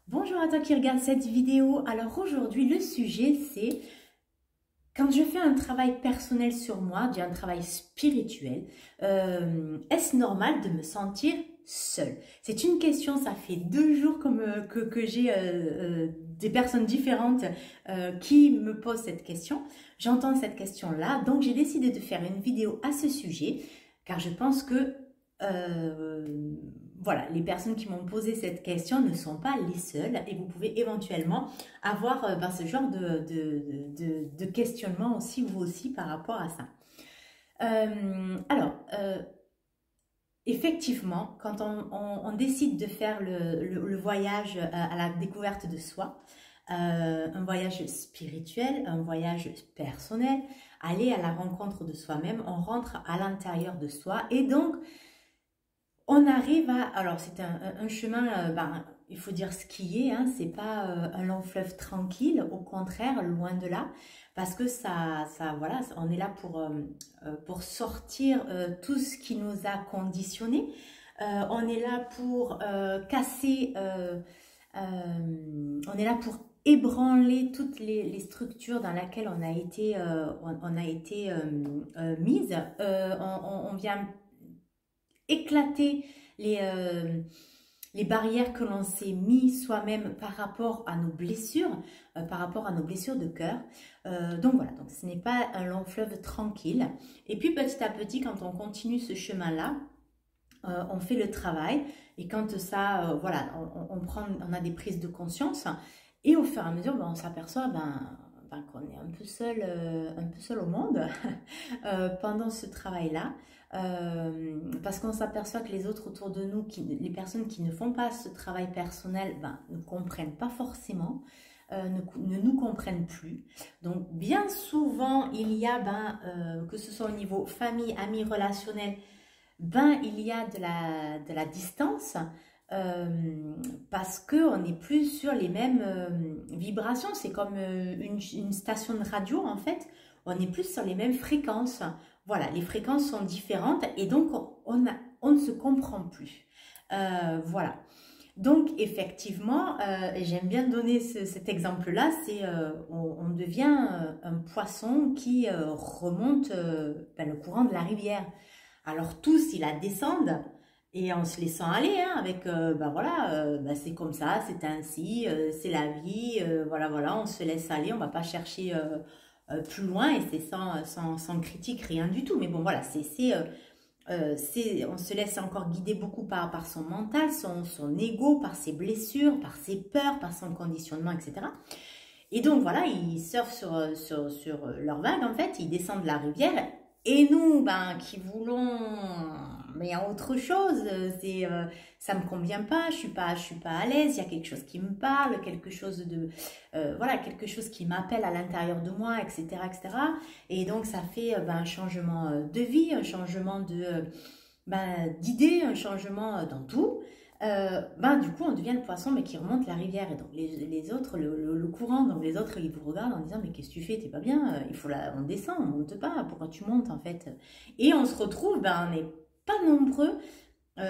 Bonjour à toi qui regarde cette vidéo. Alors aujourd'hui, le sujet c'est quand je fais un travail personnel sur moi, un travail spirituel, est-ce normal de me sentir seule? C'est une question, ça fait 2 jours que j'ai des personnes différentes qui me posent cette question. J'entends cette question-là, donc j'ai décidé de faire une vidéo à ce sujet, car je pense que euh, voilà, les personnes qui m'ont posé cette question ne sont pas les seules et vous pouvez éventuellement avoir ce genre de questionnement aussi, vous aussi, par rapport à ça. Alors, effectivement, quand on décide de faire le voyage à la découverte de soi, un voyage spirituel, un voyage personnel, aller à la rencontre de soi-même, on rentre à l'intérieur de soi et donc on arrive à... Alors c'est un chemin, il faut dire ce qui est, hein, c'est pas un long fleuve tranquille, au contraire, loin de là, parce que voilà, on est là pour sortir tout ce qui nous a conditionnés. On est là pour casser, on est là pour ébranler toutes les structures dans lesquelles on a été, mise. On vient éclater les barrières que l'on s'est mis soi-même par rapport à nos blessures, de cœur. Donc voilà, donc ce n'est pas un long fleuve tranquille. Et puis petit à petit, quand on continue ce chemin-là, on fait le travail et quand ça, voilà, on a des prises de conscience et au fur et à mesure, on s'aperçoit qu'on est un peu seul au monde pendant ce travail-là. Parce qu'on s'aperçoit que les autres autour de nous, les personnes qui ne font pas ce travail personnel, ne comprennent pas forcément, ne nous comprennent plus. Donc bien souvent, il y a, que ce soit au niveau famille, amis, relationnel, il y a de la distance. Parce qu'on n'est plus sur les mêmes vibrations. C'est comme une station de radio en fait. On n'est plus sur les mêmes fréquences. Voilà, les fréquences sont différentes et donc on ne se comprend plus. Voilà. Donc effectivement, j'aime bien donner cet exemple-là, c'est on devient un poisson qui remonte le courant de la rivière. Alors tous, ils la descendent et en se laissant aller, hein, avec, c'est comme ça, c'est ainsi, c'est la vie, voilà, on se laisse aller, on va pas chercher plus loin et c'est sans critique, rien du tout. Mais bon, voilà, on se laisse encore guider beaucoup par son mental, son ego, par ses blessures, par ses peurs, par son conditionnement, etc. Et donc, voilà, ils surfent sur leur vague, en fait, ils descendent la rivière. Et nous, qui voulons, mais il y a autre chose, ça me convient pas, je suis pas à l'aise, il y a quelque chose qui me parle, quelque chose quelque chose qui m'appelle à l'intérieur de moi, etc., etc. Et donc ça fait un changement de vie, un changement d'idée, un changement dans tout. Du coup, on devient le poisson, mais qui remonte la rivière. Et donc, les autres, le courant, donc les autres, ils vous regardent en disant, mais qu'est-ce que tu fais? T'es pas bien, on descend, on monte pas, pourquoi tu montes, en fait? Et on se retrouve, on n'est pas nombreux,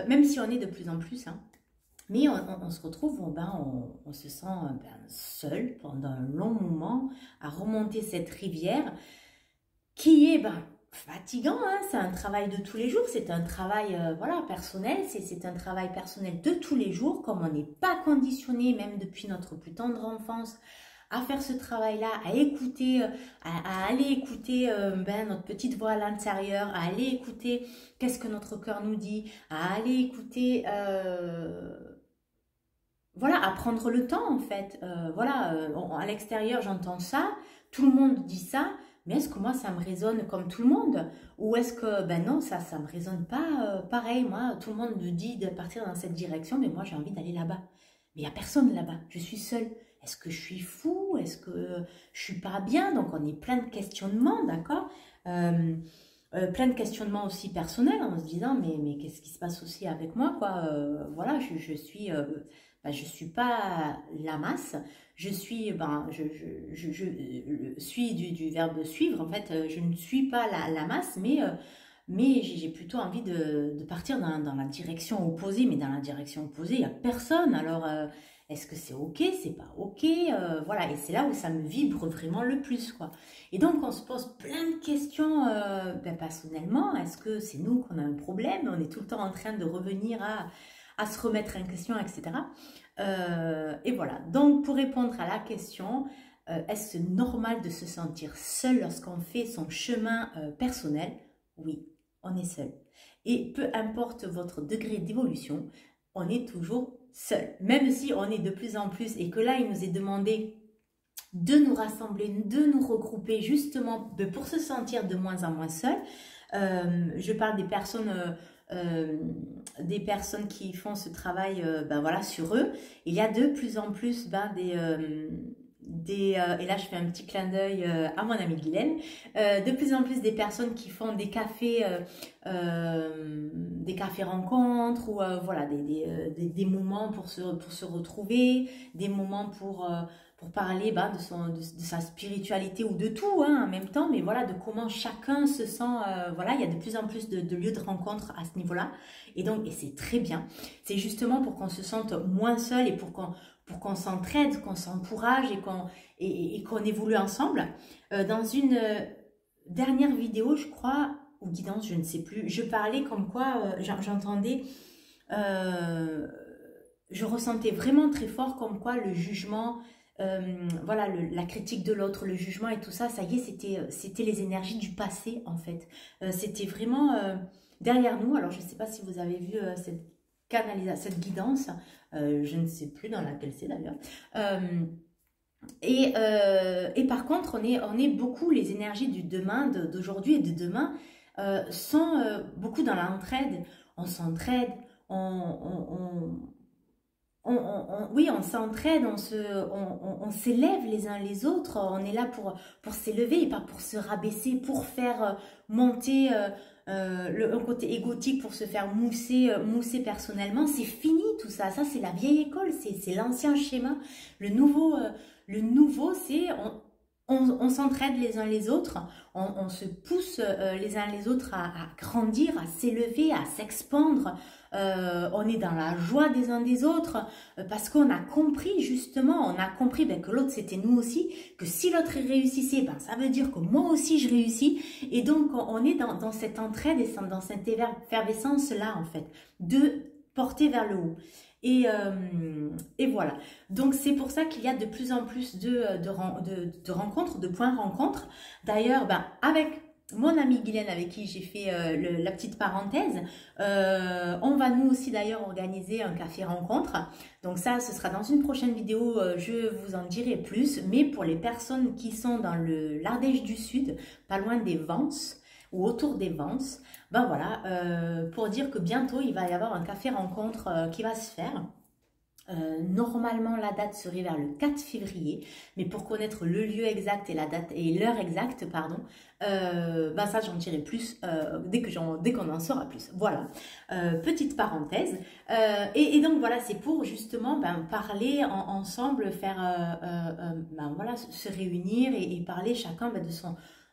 même si on est de plus en plus, hein, mais on se retrouve, on se sent seul pendant un long moment à remonter cette rivière qui est, fatigant, hein, c'est un travail de tous les jours, c'est un travail personnel, c'est un travail personnel de tous les jours, comme on n'est pas conditionné, même depuis notre plus tendre enfance, à faire ce travail-là, à écouter, à aller écouter notre petite voix à l'intérieur, à aller écouter qu'est-ce que notre cœur nous dit, à aller écouter, à prendre le temps en fait. À l'extérieur j'entends ça, tout le monde dit ça, mais est-ce que moi ça me résonne comme tout le monde? Ou est-ce que, non, ça me résonne pas pareil, moi, tout le monde me dit de partir dans cette direction, mais moi j'ai envie d'aller là-bas. Mais il n'y a personne là-bas, je suis seule. Est-ce que je suis fou? Est-ce que je suis pas bien? Donc on est plein de questionnements, d'accord? Plein de questionnements aussi personnels en se disant mais qu'est-ce qui se passe aussi avec moi, quoi? Je suis pas la masse, je suis je suis du verbe suivre, en fait, je ne suis pas la masse, mais j'ai plutôt envie de partir dans la direction opposée, mais dans la direction opposée il n'y a personne. Alors Est-ce que c'est ok, c'est pas ok, voilà, et c'est là où ça me vibre vraiment le plus, quoi. Et donc on se pose plein de questions personnellement. Est-ce que c'est nous qu'on a un problème? On est tout le temps en train de revenir à se remettre en question, etc. Et voilà, donc pour répondre à la question, est-ce normal de se sentir seul lorsqu'on fait son chemin personnel? Oui, on est seul. Et peu importe votre degré d'évolution, on est toujours seul. Même si on est de plus en plus, et que là, il nous est demandé de nous rassembler, de nous regrouper justement pour se sentir de moins en moins seul. Je parle des personnes qui font ce travail voilà, sur eux. Il y a de plus en plus et là je fais un petit clin d'œil à mon amie Guylaine, de plus en plus des personnes qui font des cafés rencontres, ou voilà, des moments pour se retrouver, des moments pour parler de sa spiritualité, ou de tout en même temps, mais voilà, de comment chacun se sent, voilà, il y a de plus en plus de lieux de rencontre à ce niveau-là, et c'est très bien, c'est justement pour qu'on se sente moins seul, et pour qu'on s'entraide, qu'on s'encourage, et qu'on évolue ensemble. Dans une dernière vidéo, je crois, ou guidance, je ne sais plus, je parlais comme quoi, j'entendais, je ressentais vraiment très fort comme quoi le jugement, voilà, la critique de l'autre, le jugement et tout ça, ça y est, c'était les énergies du passé, en fait. C'était vraiment derrière nous. Alors, je ne sais pas si vous avez vu cette guidance, je ne sais plus dans laquelle c'est d'ailleurs. Et par contre, on est beaucoup, les énergies du demain, d'aujourd'hui et de demain, sont beaucoup dans l'entraide. On s'entraide, oui, on s'entraide, on s'élève les uns les autres, on est là pour s'élever et pas pour se rabaisser, pour faire monter un côté égotique, pour se faire mousser personnellement. C'est fini tout ça, ça c'est la vieille école, c'est l'ancien schéma. Le nouveau c'est on s'entraide les uns les autres, on se pousse les uns les autres à grandir, à s'élever, à s'expandre. On est dans la joie des uns des autres, parce qu'on a compris justement, que l'autre c'était nous aussi, que si l'autre réussissait, ça veut dire que moi aussi je réussis, et donc on est dans cette entraide et dans cette effervescence là, en fait, de porter vers le haut. Et voilà, donc c'est pour ça qu'il y a de plus en plus de rencontres, de points rencontres. D'ailleurs, avec mon amie Guylaine, avec qui j'ai fait la petite parenthèse, on va nous aussi d'ailleurs organiser un café rencontre. Donc ça, ce sera dans une prochaine vidéo, je vous en dirai plus. Mais pour les personnes qui sont dans l'Ardèche du Sud, pas loin des Vences, ou autour des Vences, voilà, pour dire que bientôt il va y avoir un café rencontre qui va se faire. Normalement la date serait vers le 4 février, mais pour connaître le lieu exact et la date et l'heure exacte, pardon, ça j'en dirai plus dès qu'on en saura plus. Voilà, petite parenthèse. Et donc voilà, c'est pour justement parler ensemble, faire voilà, se réunir et parler chacun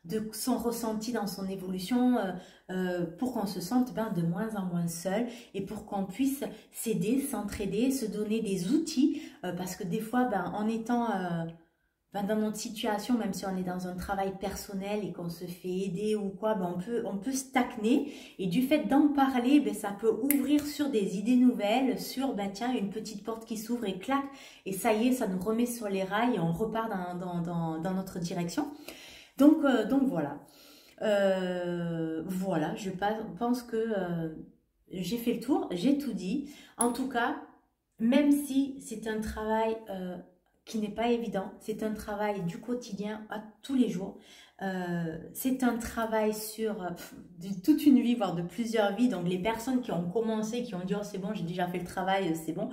de son ressenti dans son évolution, pour qu'on se sente de moins en moins seul, et pour qu'on puisse s'aider, s'entraider, se donner des outils, parce que des fois, en étant dans notre situation, même si on est dans un travail personnel et qu'on se fait aider ou quoi, on peut stagner, et du fait d'en parler, ça peut ouvrir sur des idées nouvelles, sur tiens, une petite porte qui s'ouvre et clac, et ça y est, ça nous remet sur les rails et on repart dans notre direction. Donc voilà. Voilà, je pense que j'ai fait le tour, j'ai tout dit. En tout cas, même si c'est un travail qui n'est pas évident, c'est un travail du quotidien à tous les jours. C'est un travail sur toute une vie, voire de plusieurs vies. Donc les personnes qui ont commencé, qui ont dit « Oh, c'est bon, j'ai déjà fait le travail, c'est bon ».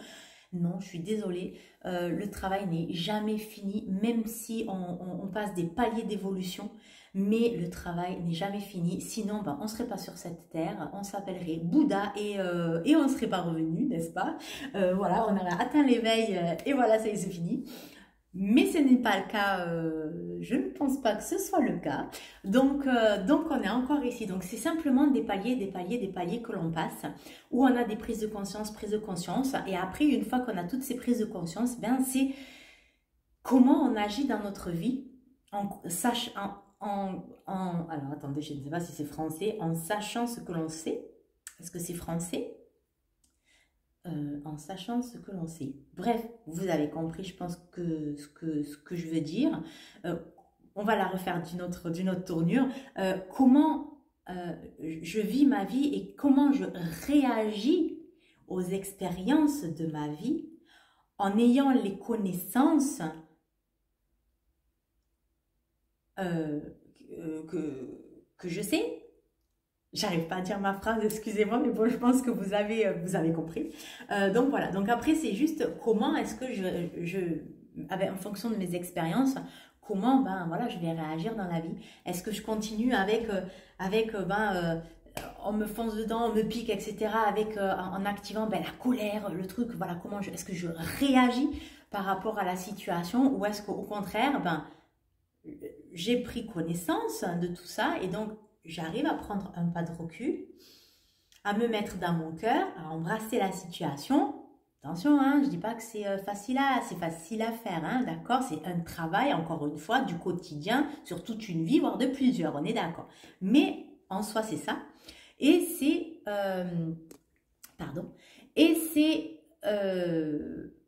Non, je suis désolée, le travail n'est jamais fini, même si on passe des paliers d'évolution, mais le travail n'est jamais fini, sinon on ne serait pas sur cette terre, on s'appellerait Bouddha et on ne serait pas revenu, n'est-ce pas? Voilà, on aurait atteint l'éveil et voilà, ça y est, c'est fini. Mais ce n'est pas le cas, je ne pense pas que ce soit le cas. Donc on est encore ici. Donc c'est simplement des paliers, des paliers, des paliers que l'on passe, où on a des prises de conscience, prises de conscience. Et après, une fois qu'on a toutes ces prises de conscience, ben c'est comment on agit dans notre vie, alors attendez, je ne sais pas si c'est français, en sachant ce que l'on sait. Est-ce que c'est français? En sachant ce que l'on sait. Bref, vous avez compris, je pense que ce que je veux dire. On va la refaire d'une autre tournure. Comment je vis ma vie et comment je réagis aux expériences de ma vie en ayant les connaissances que je sais. J'arrive pas à dire ma phrase, excusez-moi, mais bon, je pense que vous avez compris. Donc voilà, donc après, c'est juste comment est-ce que en fonction de mes expériences, comment ben, voilà, je vais réagir dans la vie. Est-ce que je continue on me fonce dedans, on me pique, etc., en activant ben, la colère, le truc, voilà, est-ce que je réagis par rapport à la situation ou est-ce qu'au contraire, ben, j'ai pris connaissance de tout ça et donc j'arrive à prendre un pas de recul, à me mettre dans mon cœur, à embrasser la situation. Attention, hein, je ne dis pas que c'est facile à faire, hein, d'accord? C'est un travail, encore une fois, du quotidien, sur toute une vie, voire de plusieurs, on est d'accord. Mais en soi, c'est ça. Et c'est... pardon. Et c'est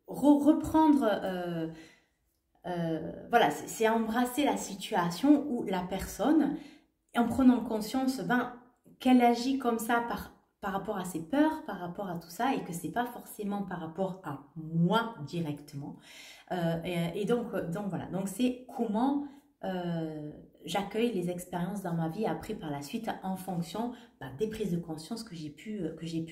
reprendre... voilà, c'est embrasser la situation où la personne, en prenant conscience ben, qu'elle agit comme ça par rapport à ses peurs, par rapport à tout ça, et que c'est pas forcément par rapport à moi directement. Donc voilà, donc c'est comment j'accueille les expériences dans ma vie après par la suite en fonction ben, des prises de conscience que j'ai pu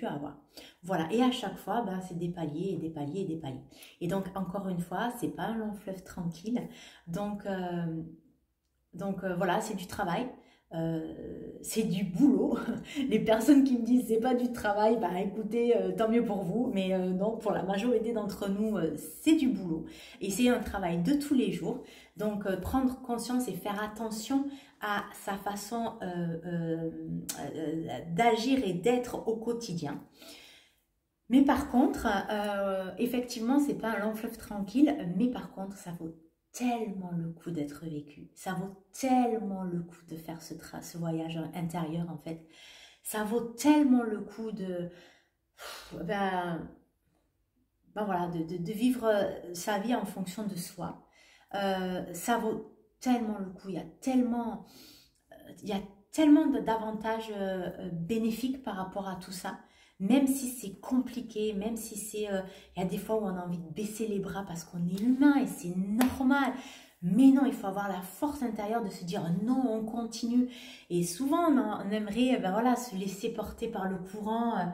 avoir. Voilà, et à chaque fois, ben, c'est des paliers et des paliers et des paliers. Et donc, encore une fois, c'est pas un long fleuve tranquille. Donc voilà, c'est du travail. C'est du boulot. Les personnes qui me disent c'est pas du travail, bah écoutez, tant mieux pour vous, mais non, pour la majorité d'entre nous, c'est du boulot et c'est un travail de tous les jours. Donc prendre conscience et faire attention à sa façon d'agir et d'être au quotidien. Mais par contre, effectivement, c'est pas un long fleuve tranquille, mais par contre, ça vaut tellement le coup d'être vécu. Ça vaut tellement le coup de faire ce voyage intérieur, en fait. Ça vaut tellement le coup voilà, de vivre sa vie en fonction de soi. Ça vaut tellement le coup. Il y a tellement d'avantages bénéfiques par rapport à tout ça. Même si c'est compliqué, même si il y a des fois où on a envie de baisser les bras parce qu'on est humain et c'est normal. Mais non, il faut avoir la force intérieure de se dire non, on continue. Et souvent, on aimerait ben voilà, se laisser porter par le courant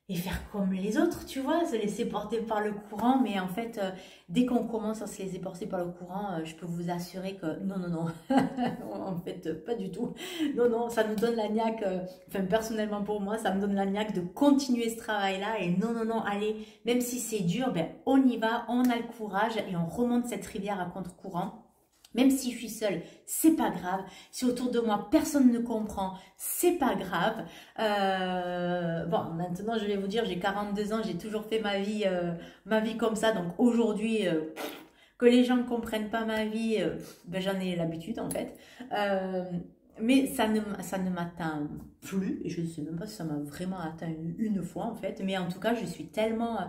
et faire comme les autres, tu vois, se laisser porter par le courant. Mais en fait, dès qu'on commence à se laisser porter par le courant, je peux vous assurer que non, non, non, en fait, pas du tout. Non, non, ça nous donne la niaque, enfin personnellement pour moi, ça me donne la niaque de continuer ce travail-là. Et non, non, non, allez, même si c'est dur, ben, on y va, on a le courage et on remonte cette rivière à contre-courant. Même si je suis seule, c'est pas grave. Si autour de moi, personne ne comprend, c'est pas grave. Bon, maintenant, je vais vous dire, j'ai 42 ans, j'ai toujours fait ma vie comme ça. Donc aujourd'hui, que les gens ne comprennent pas ma vie, ben, j'en ai l'habitude en fait. Mais ça ne m'atteint plus. Et je ne sais même pas si ça m'a vraiment atteint une fois en fait. Mais en tout cas, je suis tellement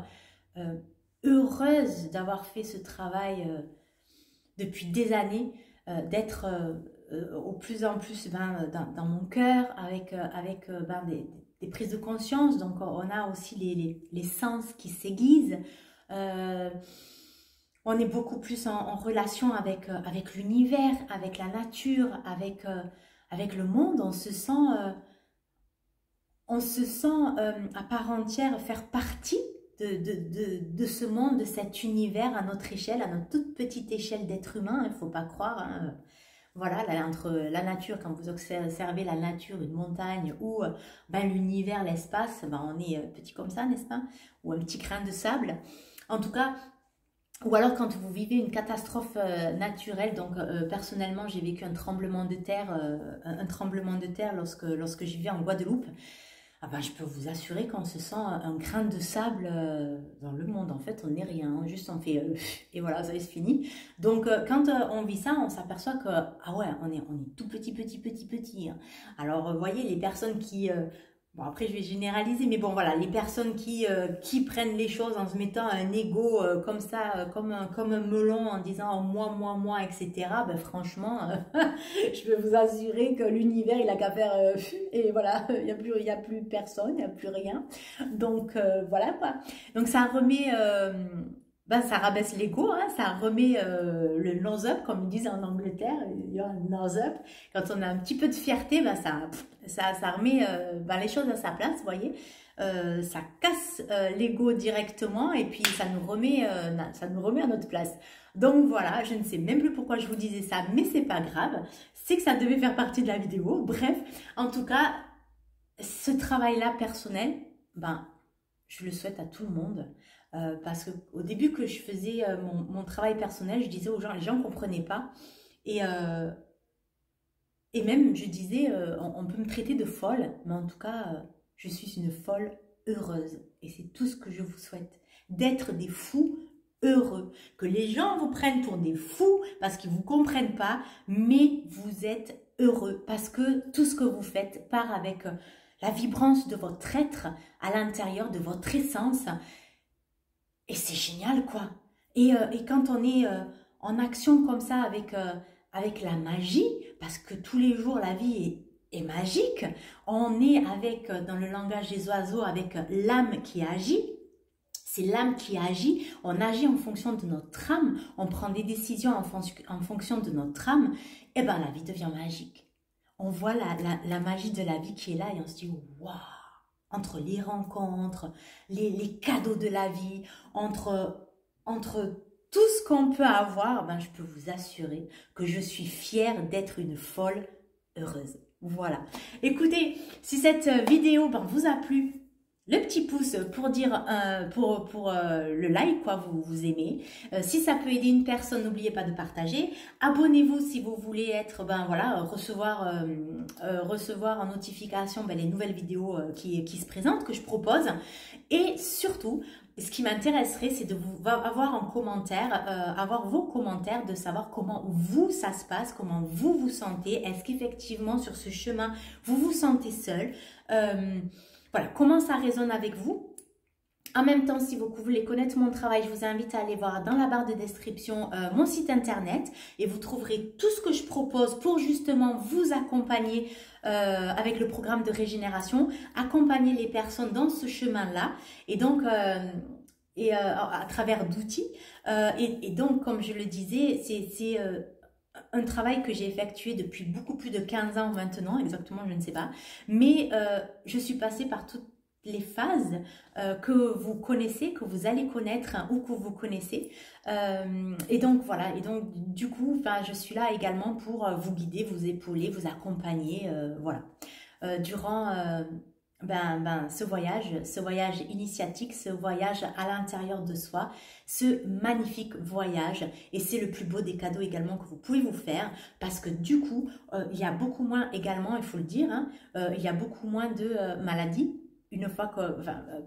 heureuse d'avoir fait ce travail depuis des années, d'être au plus en plus ben, dans mon cœur, avec ben, des prises de conscience. Donc on a aussi les sens qui s'aiguisent. On est beaucoup plus en relation avec l'univers, avec la nature, avec le monde. On se sent à part entière faire partie de ce monde, de cet univers à notre échelle, à notre toute petite échelle d'être humain, il ne faut pas croire. Hein. Voilà, là, entre la nature, quand vous observez la nature, une montagne ou ben, l'univers, l'espace, ben, on est petit comme ça, n'est-ce pas? Ou un petit grain de sable. En tout cas, Ou alors quand vous vivez une catastrophe naturelle, donc personnellement j'ai vécu un tremblement de terre, lorsque je vivais en Guadeloupe. Ah ben, je peux vous assurer qu'on se sent un grain de sable dans le monde. En fait, on n'est rien, hein. Juste on fait et voilà, ça c'est fini. Donc quand on vit ça, on s'aperçoit que ah ouais, on est tout petit, hein. Alors vous voyez les personnes qui bon après je vais généraliser, mais bon voilà, les personnes qui prennent les choses en se mettant un ego comme ça, comme un melon en disant oh, moi, etc. Ben franchement, je peux vous assurer que l'univers, il a qu'à faire et voilà, il y a plus personne, il n'y a plus rien. Donc voilà quoi. Donc ça remet, ben, ça rabaisse l'ego, hein, ça remet le nose up, comme ils disent en Angleterre, il y a un nose up. Quand on a un petit peu de fierté, ben, ça remet ben, les choses à sa place, vous voyez. Ça casse l'ego directement et puis ça nous remet à notre place. Donc voilà, je ne sais même plus pourquoi je vous disais ça, mais c'est pas grave. C'est que ça devait faire partie de la vidéo. Bref, en tout cas, ce travail-là personnel, ben, je le souhaite à tout le monde. Parce qu'au début que je faisais mon travail personnel, je disais aux gens, les gens ne comprenaient pas. Et, euh, et même, je disais, on peut me traiter de folle, mais en tout cas, je suis une folle heureuse. Et c'est tout ce que je vous souhaite. D'être des fous heureux. Que les gens vous prennent pour des fous parce qu'ils ne vous comprennent pas, mais vous êtes heureux. Parce que tout ce que vous faites part avec la vibrance de votre être à l'intérieur, de votre essence. Et c'est génial, quoi. Et quand on est en action comme ça avec la magie, parce que tous les jours la vie est magique, on est avec, dans le langage des oiseaux, avec l'âme qui agit. C'est l'âme qui agit, on agit en fonction de notre âme, on prend des décisions en fonction de notre âme, et bien la vie devient magique. On voit la magie de la vie qui est là et on se dit waouh! Entre les rencontres, les cadeaux de la vie, entre tout ce qu'on peut avoir, ben, je peux vous assurer que je suis fière d'être une folle heureuse. Voilà. Écoutez, si cette vidéo ben, vous a plu, le petit pouce pour dire pour le like quoi, vous aimez. Si ça peut aider une personne, n'oubliez pas de partager. Abonnez-vous si vous voulez être ben voilà recevoir en notification ben, les nouvelles vidéos qui se présentent, que je propose. Et surtout, ce qui m'intéresserait, c'est de vous avoir en commentaire, avoir vos commentaires, de savoir comment vous ça se passe, comment vous vous sentez. Est-ce qu'effectivement sur ce chemin vous vous sentez seul? Voilà, comment ça résonne avec vous. En même temps, si vous voulez connaître mon travail, je vous invite à aller voir dans la barre de description mon site internet et vous trouverez tout ce que je propose pour justement vous accompagner avec le programme de régénération, accompagner les personnes dans ce chemin-là et donc à travers d'outils. Et donc, comme je le disais, c'est un travail que j'ai effectué depuis beaucoup plus de 15 ans maintenant, exactement, je ne sais pas. Mais je suis passée par toutes les phases que vous connaissez, que vous allez connaître hein, ou que vous connaissez. Et donc, voilà. Et donc, du coup, je suis là également pour vous guider, vous épauler, vous accompagner, voilà. Durant... ce voyage initiatique, ce voyage à l'intérieur de soi, ce magnifique voyage. Et c'est le plus beau des cadeaux également que vous pouvez vous faire parce que du coup, il y a beaucoup moins également, il faut le dire, hein, il y a beaucoup moins de maladies. Une fois que,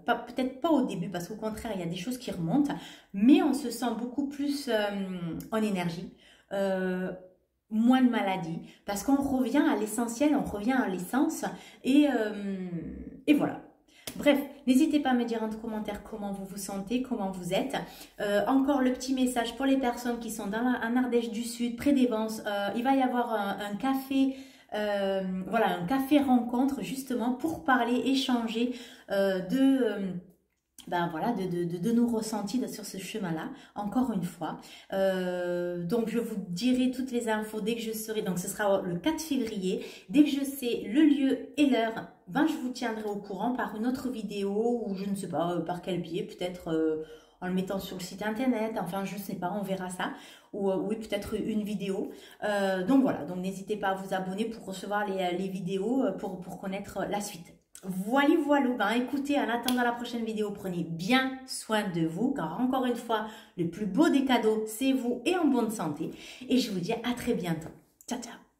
peut-être pas au début parce qu'au contraire, il y a des choses qui remontent, mais on se sent beaucoup plus en énergie. Moins de maladies, parce qu'on revient à l'essentiel, on revient à l'essence, et voilà. Bref, n'hésitez pas à me dire en commentaire comment vous vous sentez, comment vous êtes. Encore le petit message pour les personnes qui sont en Ardèche du Sud, près des Vence, il va y avoir un café, voilà, un café rencontre justement pour parler, échanger de nos ressentis sur ce chemin-là, encore une fois. Donc, je vous dirai toutes les infos dès que je serai, donc ce sera le 4 février. Dès que je sais le lieu et l'heure, je vous tiendrai au courant par une autre vidéo ou je ne sais pas par quel biais, peut-être en le mettant sur le site internet, enfin je ne sais pas, on verra ça. Ou oui, peut-être une vidéo. Donc voilà, donc n'hésitez pas à vous abonner pour recevoir les vidéos, pour connaître la suite. Voilà, voilà. Ben, écoutez, en attendant la prochaine vidéo, prenez bien soin de vous, car encore une fois, le plus beau des cadeaux, c'est vous et en bonne santé. Et je vous dis à très bientôt. Ciao, ciao.